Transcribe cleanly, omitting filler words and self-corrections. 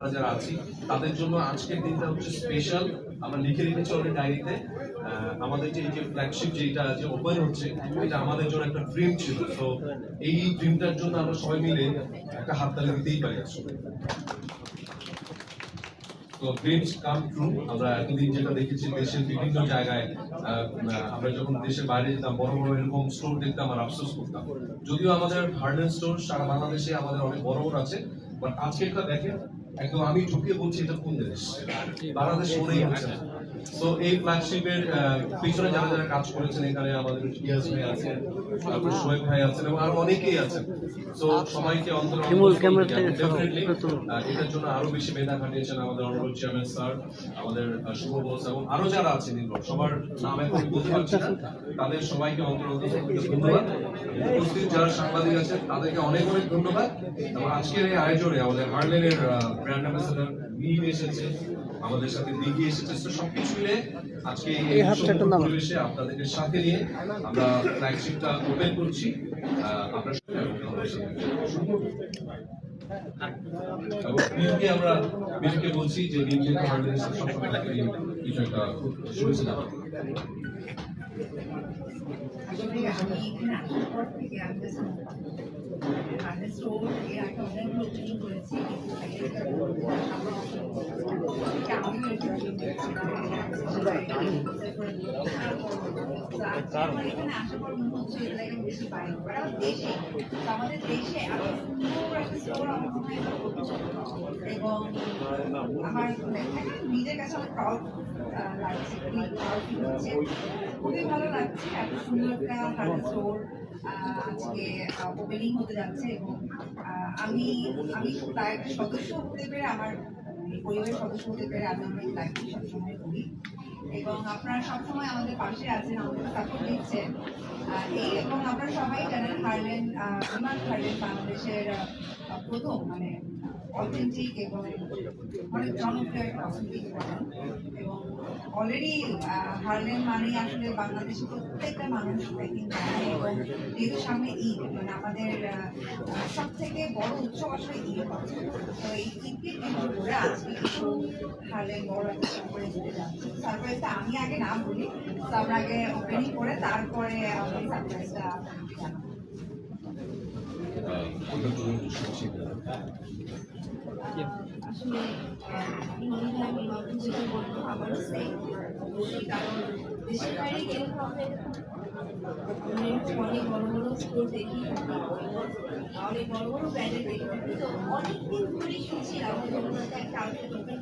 যারা আছি তাদের জন্য আজকের দিনটা হচ্ছে স্পেশাল। আমরা লিখে রেখেছি অলরেডি ডায়েরিতে। আমাদের যে ফ্ল্যাগশিপ যেটা যে ওপেন হচ্ছে, এটা আমাদের জন্য একটা ড্রিম ছিল। তো এই ড্রিমটার জন্য আমরা সবাই মিলে একটা হাততালি দিতেই পারি আসলে। তো ড্রিমস কাম ট্রু। আমরা এতদিন যেটা দেখেছি দেশের বিভিন্ন জায়গায়, আমরা যখন দেশের বাইরে যেতাম বড় বড় এরকম স্টোর দেখতাম আর আফসোস করতাম। যদিও আমাদের হার্ডওয়্যার স্টোর সারা বাংলাদেশে আমাদের অনেক বড় বড় আছে, বাট আজকেরটা দেখেন একদম আমি ঢুকে বলছি এটা কোন দেশ, বাংলাদেশ মনেই হচ্ছে না। তো এই ফ্ল্যাগশিপের পিছনে যারা যারা কাজ করেছেন, এখানে আমাদের ইয়াস ভাই আছেন, তারপর শোয়েব ভাই আছেন এবং আরো অনেকেই আছেন। তো সবাইকে ডেফিনেটলি এটার জন্য আরো বেশি মেধা খাটিয়েছেন আমাদের অনারেবল চেয়ারম্যান স্যার, আমাদের শুভ বোস এবং আরো যারা আছেন সবার নাম এখন বলতে পারছি না। তাদের সবাইকে ধন্যবাদ। উপস্থিত যারা সাংবাদিক আছেন তাদেরকে অনেক অনেক ধন্যবাদ। এবং আজকের এই আয়োজনে আমাদের হার্লেনের ব্র্যান্ড অ্যাম্বাসেডর মিম এসেছে, আমাদের সাথে দিঘি এসেছে। তো সবকিছু মিলে আজকে এই পরিবেশে আপনাদেরকে সাথে নিয়ে আমরা ফ্ল্যাগশিপটা ওপেন করছি। আমরা আমরা মিমকে বলছি যে মিম যেহেতু হার্লেনের সাথে সবসময় থাকে কিছু একটা শুনেছি না। আসলে আমি এখানে আসার পর থেকে আমি স্টোর এর আগে অনেক ওপেনিং করেছি, আমিও এখানে আসার পর মনে হচ্ছে এগুলো বেশি বাইরে দেশে, আমাদের দেশে এত সুন্দর একটা স্টোর আমার মনে হয় এবং আমার নিজের কাছে অনেক প্রাউড লাগছে, খুবই ভালো লাগছে। এত সুন্দর একটা হার্ডওয়্যার স্টোর আজকে ওপেনিং হতে যাচ্ছে এবং আমি আমি তার একটা সদস্য হতে পেরে, আমার পরিবারের সদস্য হতে পেরে আমি আমার লাইফে সবসময় করি এবং আপনারা সবসময় আমাদের পাশে আছেন, আমাদের সাপোর্ট দিচ্ছেন। এই এবং আপনারা সবাই জানেন হার্লেন বাংলাদেশের প্রথম মানে অথেন্টিক এবং অনেক জনপ্রিয় অথেন্টিক এবং অলরেডি হার্লেন মানে আসলে বাংলাদেশে প্রত্যেকটা মানুষ জানে এবং যেহেতু সামনে ঈদ মানে আমাদের সব থেকে বড় উৎসব আসলে ঈদ। তো এই ঈদকে কেন্দ্র করে আজকে কিন্তু হার্লেন বড় একটা সারপ্রাইজ দিতে যাচ্ছে। সারপ্রাইজটা আমি আগে না বলি, তো আমরা আগে ওপেনিং করে তারপরে আমি সারপ্রাইজটা জানাবো। আসলে মনে হয় যেটা বলবো আমারও সেম, কারণ দেশের বাইরে গেলে অনেক বড় বড় স্টোর দেখি, অনেক বড় বড় ব্র্যান্ডের দেখি, তো অনেকদিন ধরে শুনছিলাম একটা আউটলেট ওপেন